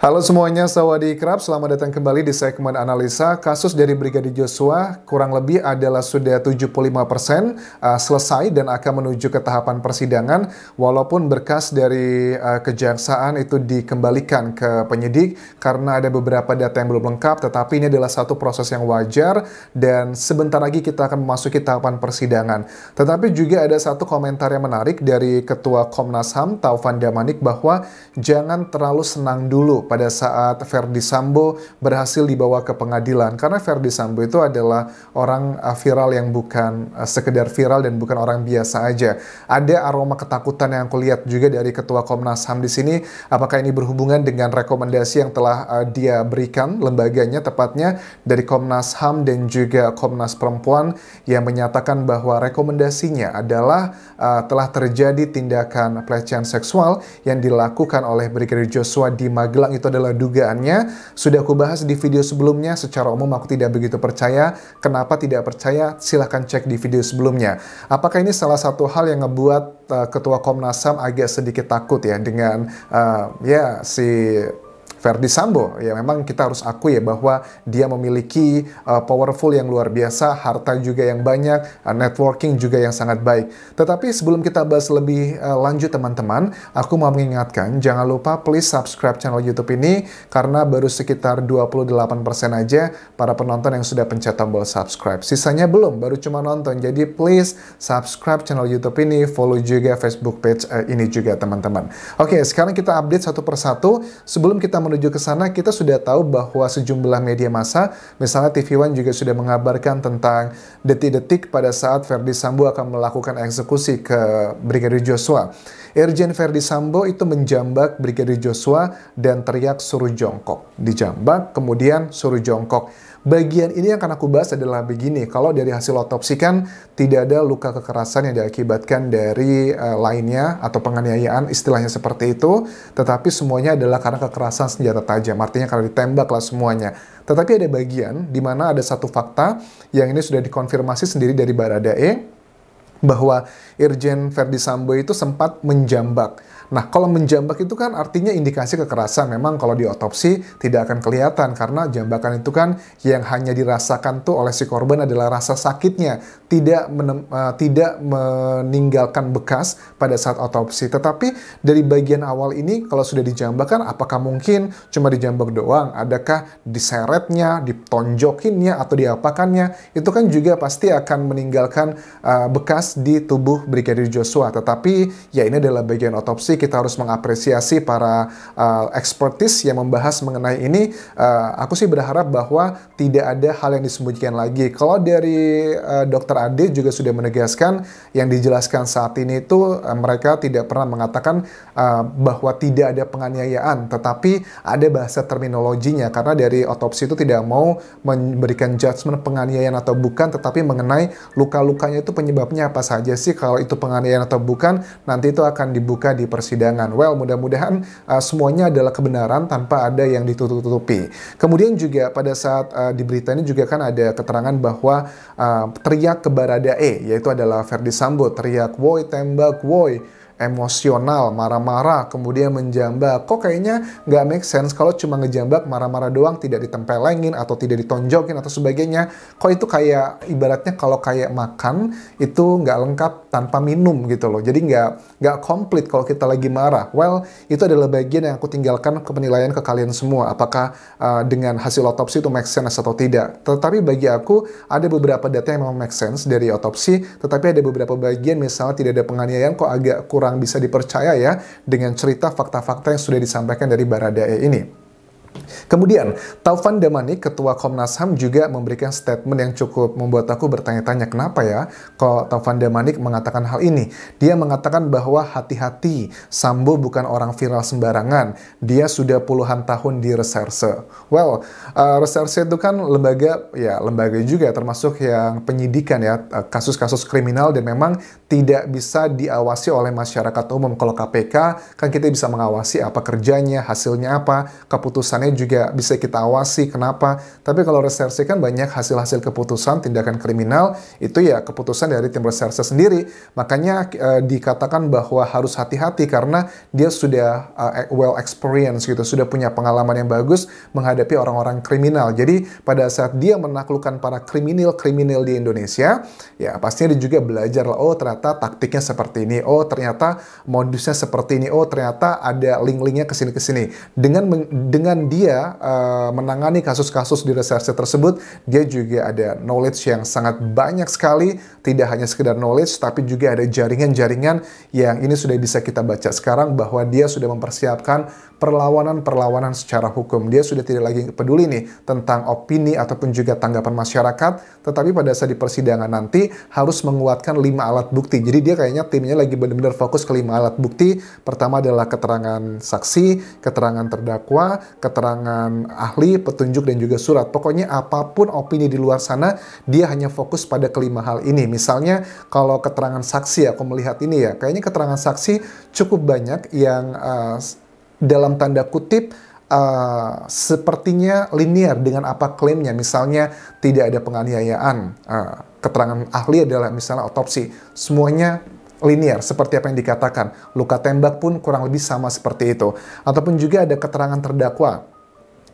Halo semuanya, sawadee-krap. Selamat datang kembali di segmen analisa. Kasus dari Brigadir Joshua kurang lebih adalah sudah 75% selesai dan akan menuju ke tahapan persidangan. Walaupun berkas dari kejaksaan itu dikembalikan ke penyidik karena ada beberapa data yang belum lengkap, tetapi ini adalah satu proses yang wajar dan sebentar lagi kita akan memasuki tahapan persidangan. Tetapi juga ada satu komentar yang menarik dari Ketua Komnas HAM, Taufan Damanik, bahwa jangan terlalu senang dulu pada saat Ferdy Sambo berhasil dibawa ke pengadilan, karena Ferdy Sambo itu adalah orang viral yang bukan sekedar viral dan bukan orang biasa aja. Ada aroma ketakutan yang aku lihat juga dari Ketua Komnas HAM di sini. Apakah ini berhubungan dengan rekomendasi yang telah dia berikan lembaganya, tepatnya dari Komnas HAM dan juga Komnas Perempuan, yang menyatakan bahwa rekomendasinya adalah telah terjadi tindakan pelecehan seksual yang dilakukan oleh Brigadir Joshua di Magelang. Itu adalah dugaannya. Sudah aku bahas di video sebelumnya. Secara umum aku tidak begitu percaya. Kenapa tidak percaya? Silahkan cek di video sebelumnya. Apakah ini salah satu hal yang ngebuat Ketua Komnas HAM agak sedikit takut ya dengan si Ferdy Sambo? Ya memang kita harus akui ya bahwa dia memiliki powerful yang luar biasa, harta juga yang banyak, networking juga yang sangat baik. Tetapi sebelum kita bahas lebih lanjut teman-teman, aku mau mengingatkan, jangan lupa please subscribe channel YouTube ini, karena baru sekitar 28% aja para penonton yang sudah pencet tombol subscribe. Sisanya belum, baru cuma nonton. Jadi please subscribe channel YouTube ini, follow juga Facebook page ini juga teman-teman. Oke, sekarang kita update satu persatu. Sebelum kita menuju ke sana, kita sudah tahu bahwa sejumlah media massa, misalnya TV One juga sudah mengabarkan tentang detik-detik pada saat Ferdy Sambo akan melakukan eksekusi ke Brigadir Joshua. Irjen Ferdy Sambo itu menjambak Brigadir Joshua dan teriak suruh jongkok. Dijambak, kemudian suruh jongkok. Bagian ini yang akan aku bahas adalah begini, kalau dari hasil otopsi kan tidak ada luka kekerasan yang diakibatkan dari lainnya atau penganiayaan, istilahnya seperti itu, tetapi semuanya adalah karena kekerasan senjata tajam, artinya karena ditembak lah semuanya. Tetapi ada bagian di mana ada satu fakta yang ini sudah dikonfirmasi sendiri dari Baradae, bahwa Irjen Ferdy Sambo itu sempat menjambak. Nah, kalau menjambak itu kan artinya indikasi kekerasan. Memang kalau di otopsi tidak akan kelihatan, karena jambakan itu kan yang hanya dirasakan tuh oleh si korban adalah rasa sakitnya, tidak meninggalkan bekas pada saat otopsi. Tetapi dari bagian awal ini, kalau sudah dijambak kan, apakah mungkin cuma dijambak doang? Adakah diseretnya, ditonjokinnya, atau diapakannya? Itu kan juga pasti akan meninggalkan bekas di tubuh Brigadir Joshua. Tetapi ya ini adalah bagian otopsi. Kita harus mengapresiasi para expertis yang membahas mengenai ini. Aku sih berharap bahwa tidak ada hal yang disembunyikan lagi. Kalau dari Dr. Ade juga sudah menegaskan, yang dijelaskan saat ini itu mereka tidak pernah mengatakan bahwa tidak ada penganiayaan, tetapi ada bahasa terminologinya, karena dari otopsi itu tidak mau memberikan judgement penganiayaan atau bukan, tetapi mengenai luka-lukanya itu penyebabnya apa saja sih, kalau itu penganiayaan atau bukan, nanti itu akan dibuka di persidangan. Well, mudah-mudahan semuanya adalah kebenaran tanpa ada yang ditutup-tutupi. Kemudian juga pada saat di berita ini juga kan ada keterangan bahwa teriak ke Baradae, yaitu adalah Ferdy Sambo, teriak woi tembak woi, emosional, marah-marah, kemudian menjambak. Kok kayaknya nggak make sense kalau cuma ngejambak, marah-marah doang, tidak ditempelengin atau tidak ditonjokin atau sebagainya. Kok itu kayak ibaratnya kalau kayak makan itu nggak lengkap tanpa minum gitu loh. Jadi nggak komplit kalau kita lagi marah. Well, itu adalah bagian yang aku tinggalkan ke penilaian ke kalian semua. Apakah dengan hasil otopsi itu make sense atau tidak. Tetapi bagi aku ada beberapa data yang memang make sense dari otopsi, tetapi ada beberapa bagian misalnya tidak ada penganiayaan kok agak kurang bisa dipercaya ya dengan cerita fakta-fakta yang sudah disampaikan dari Baradae ini. Kemudian, Taufan Damanik, Ketua Komnas HAM, juga memberikan statement yang cukup membuat aku bertanya-tanya, kenapa ya kok Taufan Damanik mengatakan hal ini? Dia mengatakan bahwa hati-hati, Sambo bukan orang viral sembarangan. Dia sudah puluhan tahun di reserse. Well, reserse itu kan lembaga juga termasuk yang penyidikan ya, kasus-kasus kriminal, dan memang tidak bisa diawasi oleh masyarakat umum. Kalau KPK, kan kita bisa mengawasi apa kerjanya, hasilnya apa, keputusannya makanya juga bisa kita awasi kenapa. Tapi kalau reserse kan banyak hasil-hasil keputusan tindakan kriminal, itu ya keputusan dari tim reserse sendiri. Makanya dikatakan bahwa harus hati-hati karena dia sudah well experienced gitu, sudah punya pengalaman yang bagus menghadapi orang-orang kriminal. Jadi pada saat dia menaklukkan para kriminal di Indonesia, ya pastinya dia juga belajar lah, oh ternyata taktiknya seperti ini, oh ternyata modusnya seperti ini, oh ternyata ada link-linknya kesini-kesini. Dengan dia menangani kasus-kasus di reserse tersebut, dia juga ada knowledge yang sangat banyak sekali, tidak hanya sekedar knowledge, tapi juga ada jaringan-jaringan yang ini sudah bisa kita baca sekarang bahwa dia sudah mempersiapkan perlawanan secara hukum. Dia sudah tidak lagi peduli nih tentang opini ataupun juga tanggapan masyarakat, tetapi pada saat di persidangan nanti harus menguatkan 5 alat bukti. Jadi dia kayaknya timnya lagi benar-benar fokus ke 5 alat bukti. Pertama adalah keterangan saksi, keterangan terdakwa, keterangan ahli, petunjuk, dan juga surat. Pokoknya apapun opini di luar sana, dia hanya fokus pada kelima hal ini. Misalnya kalau keterangan saksi, aku melihat ini ya, kayaknya keterangan saksi cukup banyak yang dalam tanda kutip sepertinya linear dengan apa klaimnya. Misalnya tidak ada penganiayaan, keterangan ahli adalah misalnya otopsi, semuanya linear seperti apa yang dikatakan. Luka tembak pun kurang lebih sama seperti itu. Ataupun juga ada keterangan terdakwa.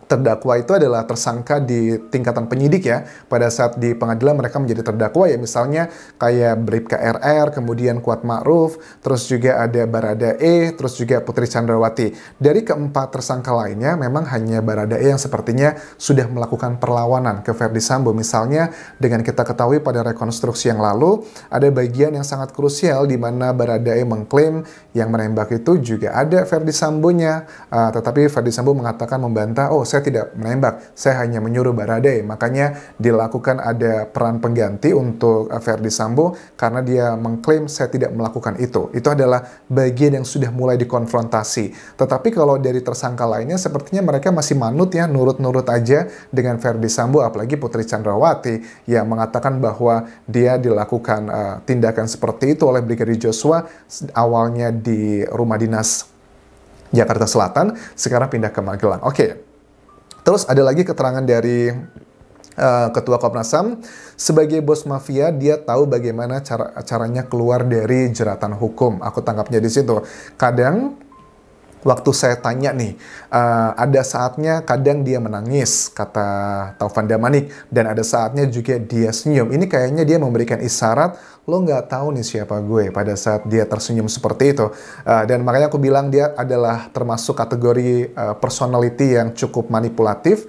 Terdakwa itu adalah tersangka di tingkatan penyidik ya. Pada saat di pengadilan mereka menjadi terdakwa ya, misalnya kayak Bribka RR, kemudian Kuat Ma'ruf, terus juga ada Baradae, terus juga Putri Chandrawati. Dari keempat tersangka lainnya memang hanya Baradae yang sepertinya sudah melakukan perlawanan ke Verdi Sambo. Misalnya dengan kita ketahui pada rekonstruksi yang lalu ada bagian yang sangat krusial di mana Baradae mengklaim yang menembak itu juga ada Verdi Sambonya, tetapi Verdi Sambo mengatakan membantah, oh saya tidak menembak, saya hanya menyuruh Baradae. Makanya dilakukan ada peran pengganti untuk Verdi Sambo karena dia mengklaim saya tidak melakukan itu. Itu adalah bagian yang sudah mulai dikonfrontasi. Tetapi kalau dari tersangka lainnya sepertinya mereka masih manut ya, nurut-nurut aja dengan Verdi Sambo, apalagi Putri Chandrawati yang mengatakan bahwa dia dilakukan tindakan seperti itu oleh Brigadir Joshua awalnya di rumah dinas Jakarta Selatan, sekarang pindah ke Magelang. Oke. Terus ada lagi keterangan dari Ketua Komnas HAM, sebagai bos mafia dia tahu bagaimana caranya keluar dari jeratan hukum. Aku tangkapnya di situ. Kadang waktu saya tanya nih, ada saatnya kadang dia menangis, kata Taufan Damanik, dan ada saatnya juga dia senyum. Ini kayaknya dia memberikan isyarat, lo nggak tahu nih siapa gue pada saat dia tersenyum seperti itu. Dan makanya aku bilang dia adalah termasuk kategori personality yang cukup manipulatif.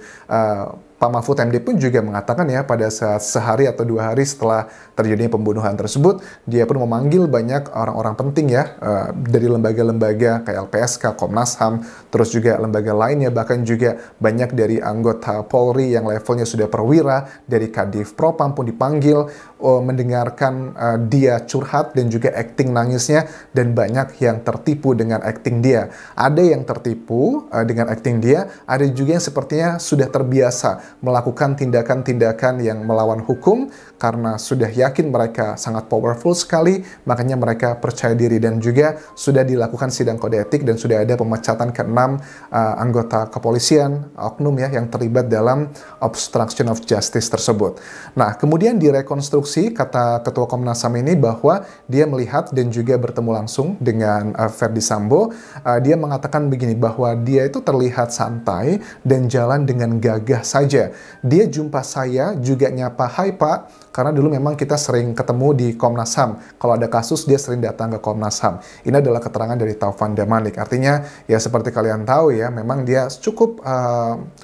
Pak Mahfud MD pun juga mengatakan ya, pada saat sehari atau 2 hari setelah terjadinya pembunuhan tersebut, dia pun memanggil banyak orang-orang penting ya, dari lembaga-lembaga kayak LPSK, Komnas HAM, terus juga lembaga lainnya, bahkan juga banyak dari anggota Polri yang levelnya sudah perwira, dari Kadif Propam pun dipanggil, mendengarkan dia curhat dan juga acting nangisnya, dan banyak yang tertipu dengan acting dia. Ada yang tertipu dengan acting dia, ada juga yang sepertinya sudah terbiasa melakukan tindakan-tindakan yang melawan hukum karena sudah yakin mereka sangat powerful sekali, makanya mereka percaya diri. Dan juga sudah dilakukan sidang kode etik dan sudah ada pemecatan ke-6 anggota kepolisian, oknum ya, yang terlibat dalam obstruction of justice tersebut. Nah, kemudian direkonstruksi kata Ketua Komnas HAM ini bahwa dia melihat dan juga bertemu langsung dengan Verdi Sambo. Dia mengatakan begini, bahwa dia itu terlihat santai dan jalan dengan gagah saja. Dia jumpa saya juga nyapa, "Hai Pak," karena dulu memang kita sering ketemu di Komnas HAM. Kalau ada kasus dia sering datang ke Komnas HAM. Ini adalah keterangan dari Taufan Damanik. Artinya ya seperti kalian tahu ya, memang dia cukup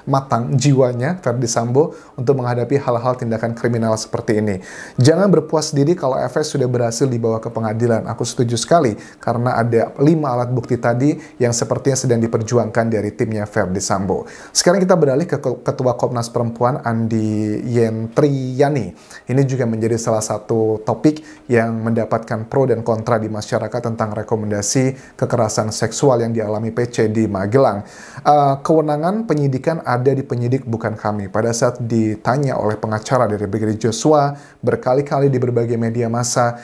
matang jiwanya Verdi Sambo untuk menghadapi hal-hal tindakan kriminal seperti ini. Jangan berpuas diri kalau FS sudah berhasil dibawa ke pengadilan. Aku setuju sekali karena ada 5 alat bukti tadi yang sepertinya sedang diperjuangkan dari timnya Verdi Sambo. Sekarang kita beralih ke Ketua Komnas Perempuan Andi Yentriani. Ini juga menjadi salah satu topik yang mendapatkan pro dan kontra di masyarakat tentang rekomendasi kekerasan seksual yang dialami PC di Magelang. Kewenangan penyidikan ada di penyidik, bukan kami. Pada saat ditanya oleh pengacara dari Brigadir Joshua berkali-kali di berbagai media massa,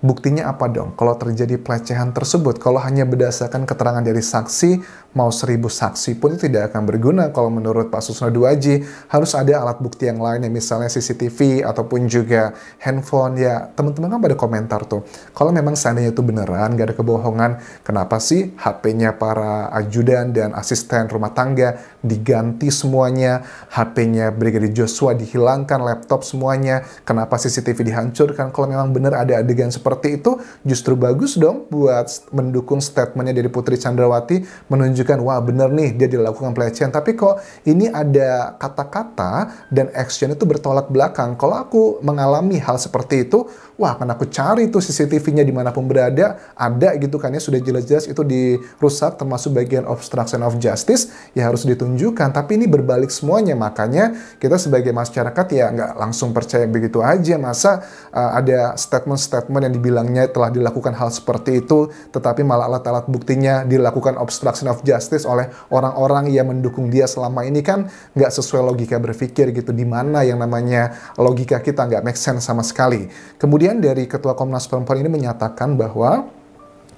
buktinya apa dong kalau terjadi pelecehan tersebut? Kalau hanya berdasarkan keterangan dari saksi, mau 1000 saksi pun itu tidak akan berguna kalau menurut Pak Susno Duaji. Harus ada alat bukti yang lain, yang misalnya CCTV ataupun juga handphone. Ya, teman-teman kan pada komentar tuh, kalau memang seandainya itu beneran, gak ada kebohongan, kenapa sih HP-nya para ajudan dan asisten rumah tangga diganti semuanya, HP-nya Brigadir Joshua dihilangkan, laptop semuanya, kenapa CCTV dihancurkan? Kalau memang benar ada adegan seperti itu, justru bagus dong buat mendukung statementnya dari Putri Chandrawati, menunjukkan, wah bener nih dia dilakukan pelecehan. Tapi kok ini ada kata-kata dan action itu bertolak belakang. Kalau aku mengalami hal seperti itu, wah akan aku cari tuh CCTV-nya dimanapun berada, ada gitu kan ya, sudah jelas-jelas itu dirusak, termasuk bagian obstruction of justice, ya harus ditunjukkan. Tapi ini berbalik semuanya, makanya kita sebagai masyarakat ya nggak langsung percaya begitu aja. Masa ada statement-statement yang dibilangnya telah dilakukan hal seperti itu, tetapi malah alat-alat buktinya dilakukan obstruction of justice oleh orang-orang yang mendukung dia selama ini, kan nggak sesuai logika berpikir gitu. Dimana yang namanya logika kita nggak make sense sama sekali. Kemudian dari Ketua Komnas Perempuan ini menyatakan bahwa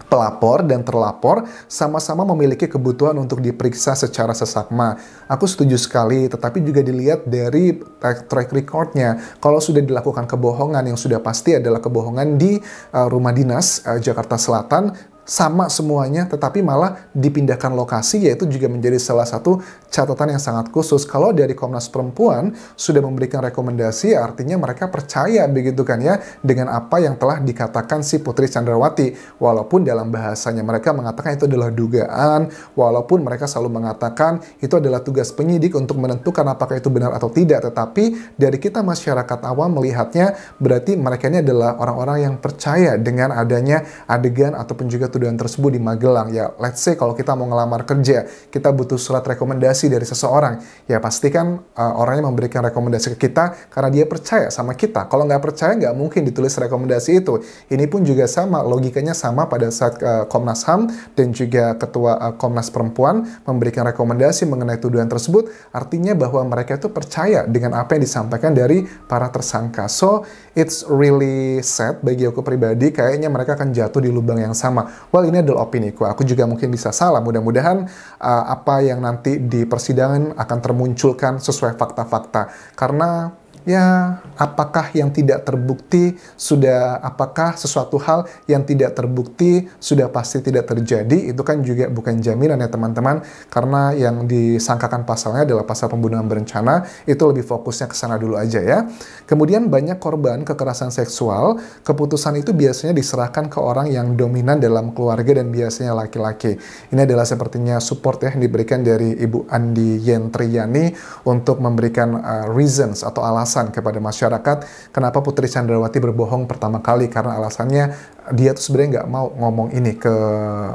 pelapor dan terlapor sama-sama memiliki kebutuhan untuk diperiksa secara sesakma. Aku setuju sekali, tetapi juga dilihat dari track record-nya. Kalau sudah dilakukan kebohongan yang sudah pasti adalah kebohongan di rumah dinas Jakarta Selatan, sama semuanya, tetapi malah dipindahkan lokasi, yaitu juga menjadi salah satu catatan yang sangat khusus. Kalau dari Komnas Perempuan sudah memberikan rekomendasi, artinya mereka percaya begitu kan ya, dengan apa yang telah dikatakan si Putri Chandrawati. Walaupun dalam bahasanya mereka mengatakan itu adalah dugaan, walaupun mereka selalu mengatakan itu adalah tugas penyidik untuk menentukan apakah itu benar atau tidak, tetapi dari kita masyarakat awam melihatnya, berarti mereka ini adalah orang-orang yang percaya dengan adanya adegan ataupun juga tuduhan tersebut di Magelang. Ya, let's say kalau kita mau ngelamar kerja, kita butuh surat rekomendasi dari seseorang. Ya, pastikan orangnya memberikan rekomendasi ke kita karena dia percaya sama kita. Kalau nggak percaya, nggak mungkin ditulis rekomendasi itu. Ini pun juga sama, logikanya sama pada saat Komnas HAM dan juga Ketua Komnas Perempuan memberikan rekomendasi mengenai tuduhan tersebut, artinya bahwa mereka itu percaya dengan apa yang disampaikan dari para tersangka. So, it's really sad bagi aku pribadi, kayaknya mereka akan jatuh di lubang yang sama. Well, ini adalah opiniku. Aku juga mungkin bisa salah. Mudah-mudahan apa yang nanti di persidangan akan termunculkan sesuai fakta-fakta. Karena ya, apakah yang tidak terbukti sudah, apakah sesuatu hal yang tidak terbukti sudah pasti tidak terjadi, itu kan juga bukan jaminan ya teman-teman, karena yang disangkakan pasalnya adalah pasal pembunuhan berencana, itu lebih fokusnya ke sana dulu aja ya. Kemudian banyak korban kekerasan seksual, keputusan itu biasanya diserahkan ke orang yang dominan dalam keluarga dan biasanya laki-laki. Ini adalah sepertinya support ya yang diberikan dari Ibu Andi Yentriani untuk memberikan reasons atau alasan kepada masyarakat kenapa Putri Chandrawati berbohong pertama kali, karena alasannya dia tuh sebenarnya nggak mau ngomong ini ke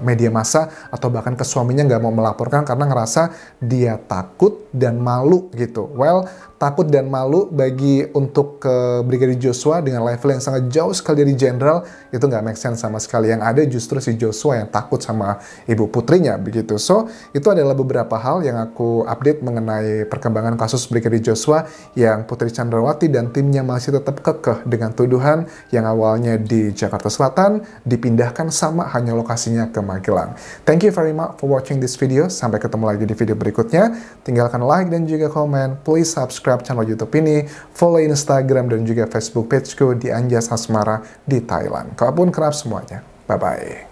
media massa atau bahkan ke suaminya, nggak mau melaporkan karena ngerasa dia takut dan malu gitu. Well, takut dan malu bagi untuk ke Brigadir Joshua dengan level yang sangat jauh sekali dari jenderal, itu nggak make sense sama sekali. Yang ada justru si Joshua yang takut sama ibu putrinya begitu. So, itu adalah beberapa hal yang aku update mengenai perkembangan kasus Brigadir Joshua yang Putri Chandrawati dan timnya masih tetap kekeh dengan tuduhan yang awalnya di Jakarta Selatan dipindahkan sama hanya lokasinya ke Magelang. Thank you very much for watching this video. Sampai ketemu lagi di video berikutnya. Tinggalkan like dan juga komen. Please subscribe channel YouTube ini, follow Instagram dan juga Facebook pageku di Anjas Asmara di Thailand. Kalaupun kerap semuanya. Bye-bye.